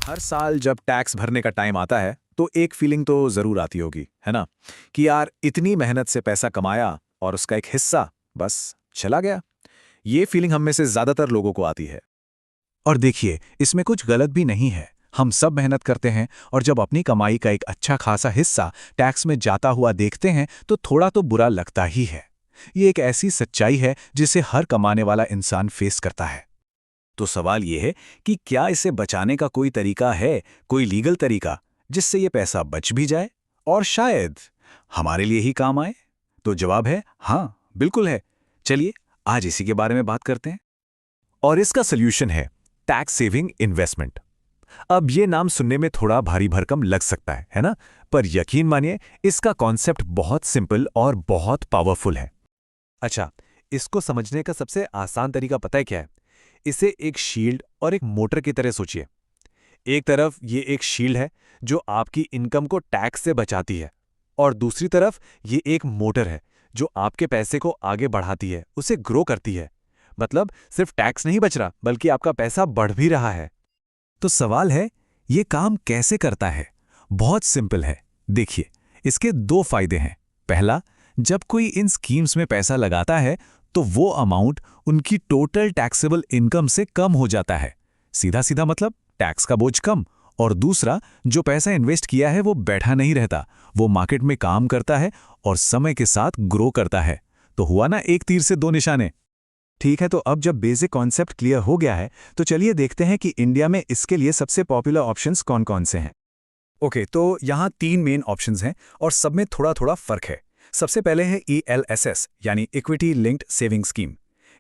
हर साल जब टैक्स भरने का टाइम आता है तो एक फीलिंग तो जरूर आती होगी, है ना? कि यार इतनी मेहनत से पैसा कमाया और उसका एक हिस्सा बस चला गया। ये फीलिंग हम में से ज्यादातर लोगों को आती है। और देखिए, इसमें कुछ गलत भी नहीं है। हम सब मेहनत करते हैं और जब अपनी कमाई का एक अच्छा खासा हिस्सा टैक्स में जाता हुआ देखते हैं तो थोड़ा तो बुरा लगता ही है। ये एक ऐसी सच्चाई है जिसे हर कमाने वाला इंसान फेस करता है। तो सवाल ये है कि क्या इसे बचाने का कोई तरीका है, कोई लीगल तरीका, जिससे ये पैसा बच भी जाए और शायद हमारे लिए ही काम आए? तो जवाब है हाँ, बिल्कुल है। चलिए आज इसी के बारे में बात करते हैं। और इसका सोल्यूशन है टैक्स सेविंग इन्वेस्टमेंट। अब ये नाम सुनने में थोड़ा भारी भरकम लग सकता है ना? पर यकीन मानिए, इसका कॉन्सेप्ट बहुत सिंपल और बहुत पावरफुल है। अच्छा, इसको समझने का सबसे आसान तरीका पता है क्या है? इसे एक शील्ड और एक मोटर की तरह सोचिए। एक तरफ ये एक शील्ड है जो आपकी इनकम को टैक्स से बचाती है, और दूसरी तरफ ये एक मोटर है जो आपके पैसे को आगे बढ़ाती है, उसे ग्रो करती है। मतलब सिर्फ टैक्स नहीं बच रहा, बल्कि आपका पैसा बढ़ भी रहा है। तो सवाल है, ये काम कैसे करता है? बहुत सिंपल है। देखिए, इसके दो फायदे हैं। पहला, जब कोई इन स्कीम्स में पैसा लगाता है तो वो अमाउंट उनकी टोटल टैक्सेबल इनकम से कम हो जाता है। सीधा सीधा मतलब टैक्स का बोझ कम। और दूसरा, जो पैसा इन्वेस्ट किया है वो बैठा नहीं रहता, वो मार्केट में काम करता है और समय के साथ ग्रो करता है। तो हुआ ना, एक तीर से दो निशाने। ठीक है, तो अब जब बेसिक कॉन्सेप्ट क्लियर हो गया है तो चलिए देखते हैं कि इंडिया में इसके लिए सबसे पॉपुलर ऑप्शंस कौन-कौन से हैं। ओके, तो यहाँ 3 मेन ऑप्शंस हैं और सब में थोड़ा थोड़ा फर्क है। सबसे पहले है ELSS यानी इक्विटी लिंक्ड सेविंग स्कीम।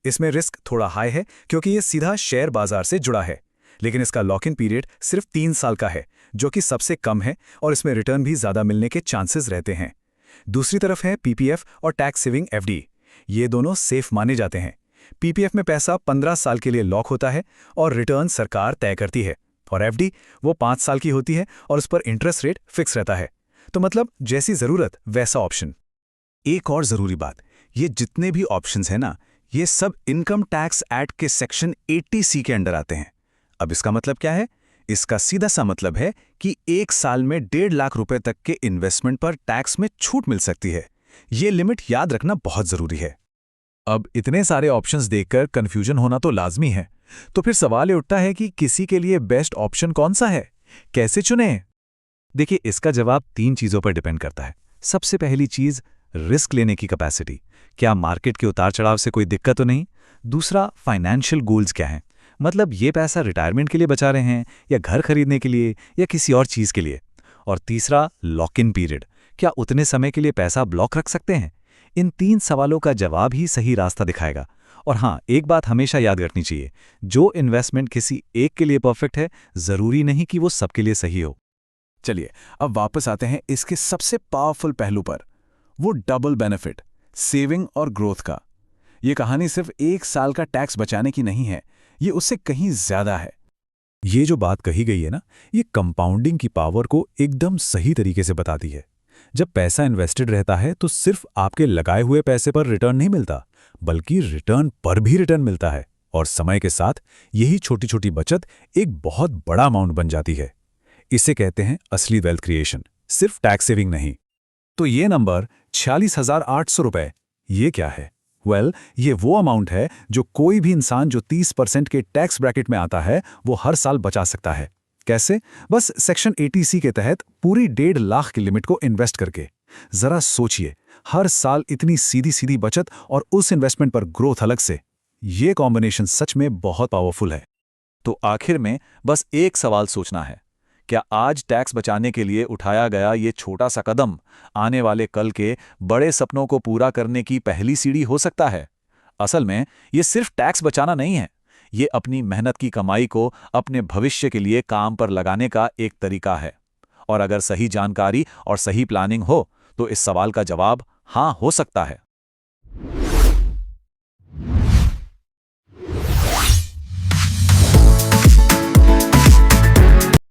इसमें रिस्क थोड़ा हाई है क्योंकि ये सीधा शेयर बाजार से जुड़ा है, लेकिन इसका लॉक इन पीरियड सिर्फ 3 साल का है, जो कि सबसे कम है, और इसमें रिटर्न भी ज़्यादा मिलने के चांसेस रहते हैं। दूसरी तरफ है PPF और टैक्स सेविंग FD। ये दोनों सेफ माने जाते हैं। PPF में पैसा 15 साल के लिए लॉक होता है और रिटर्न सरकार तय करती है, और FD वो 5 साल की होती है और उस पर इंटरेस्ट रेट फिक्स रहता है। तो मतलब जैसी ज़रूरत वैसा ऑप्शन। एक और जरूरी बात, ये जितने भी ऑप्शंस हैं ना, ये सब इनकम टैक्स एक्ट के सेक्शन 80C के अंडर आते हैं। अब इसका मतलब क्या है? इसका सीधा सा मतलब है कि 1 साल में 1.5 लाख रुपए तक के इन्वेस्टमेंट पर टैक्स में छूट मिल सकती है। ये लिमिट याद रखना बहुत जरूरी है। अब इतने सारे ऑप्शंस देखकर कंफ्यूजन होना तो लाजमी है। तो फिर सवाल ये उठता है कि किसी के लिए बेस्ट ऑप्शन कौन सा है, कैसे चुनें? देखिए, इसका जवाब 3 चीजों पर डिपेंड करता है। सबसे पहली चीज, रिस्क लेने की कैपेसिटी। क्या मार्केट के उतार चढ़ाव से कोई दिक्कत तो नहीं? दूसरा, फाइनेंशियल गोल्स क्या हैं? मतलब ये पैसा रिटायरमेंट के लिए बचा रहे हैं, या घर खरीदने के लिए, या किसी और चीज के लिए? और तीसरा, लॉक इन पीरियड। क्या उतने समय के लिए पैसा ब्लॉक रख सकते हैं? इन 3 सवालों का जवाब ही सही रास्ता दिखाएगा। और हाँ, एक बात हमेशा याद रखनी चाहिए, जो इन्वेस्टमेंट किसी एक के लिए परफेक्ट है, जरूरी नहीं कि वो सबके लिए सही हो। चलिए अब वापस आते हैं इसके सबसे पावरफुल पहलू पर, वो डबल बेनिफिट, सेविंग और ग्रोथ का। ये कहानी सिर्फ 1 साल का टैक्स बचाने की नहीं है, ये उससे कहीं ज्यादा है। ये जो बात कही गई है ना, ये कंपाउंडिंग की पावर को एकदम सही तरीके से बताती है। जब पैसा इन्वेस्टेड रहता है तो सिर्फ आपके लगाए हुए पैसे पर रिटर्न नहीं मिलता, बल्कि रिटर्न पर भी रिटर्न मिलता है, और समय के साथ यही छोटी छोटी बचत एक बहुत बड़ा अमाउंट बन जाती है। इसे कहते हैं असली वेल्थ क्रिएशन, सिर्फ टैक्स सेविंग नहीं। तो ये नंबर 46,800 रुपए, ये क्या है? ये वो अमाउंट है जो कोई भी इंसान जो 30% के टैक्स ब्रैकेट में आता है वो हर साल बचा सकता है। कैसे? बस सेक्शन 80C के तहत पूरी 1.5 लाख की लिमिट को इन्वेस्ट करके। जरा सोचिए, हर साल इतनी सीधी सीधी बचत और उस इन्वेस्टमेंट पर ग्रोथ अलग से। ये कॉम्बिनेशन सच में बहुत पावरफुल है। तो आखिर में बस एक सवाल सोचना है, क्या आज टैक्स बचाने के लिए उठाया गया ये छोटा सा कदम आने वाले कल के बड़े सपनों को पूरा करने की पहली सीढ़ी हो सकता है? असल में ये सिर्फ टैक्स बचाना नहीं है, ये अपनी मेहनत की कमाई को अपने भविष्य के लिए काम पर लगाने का एक तरीका है। और अगर सही जानकारी और सही प्लानिंग हो तो इस सवाल का जवाब हाँ हो सकता है।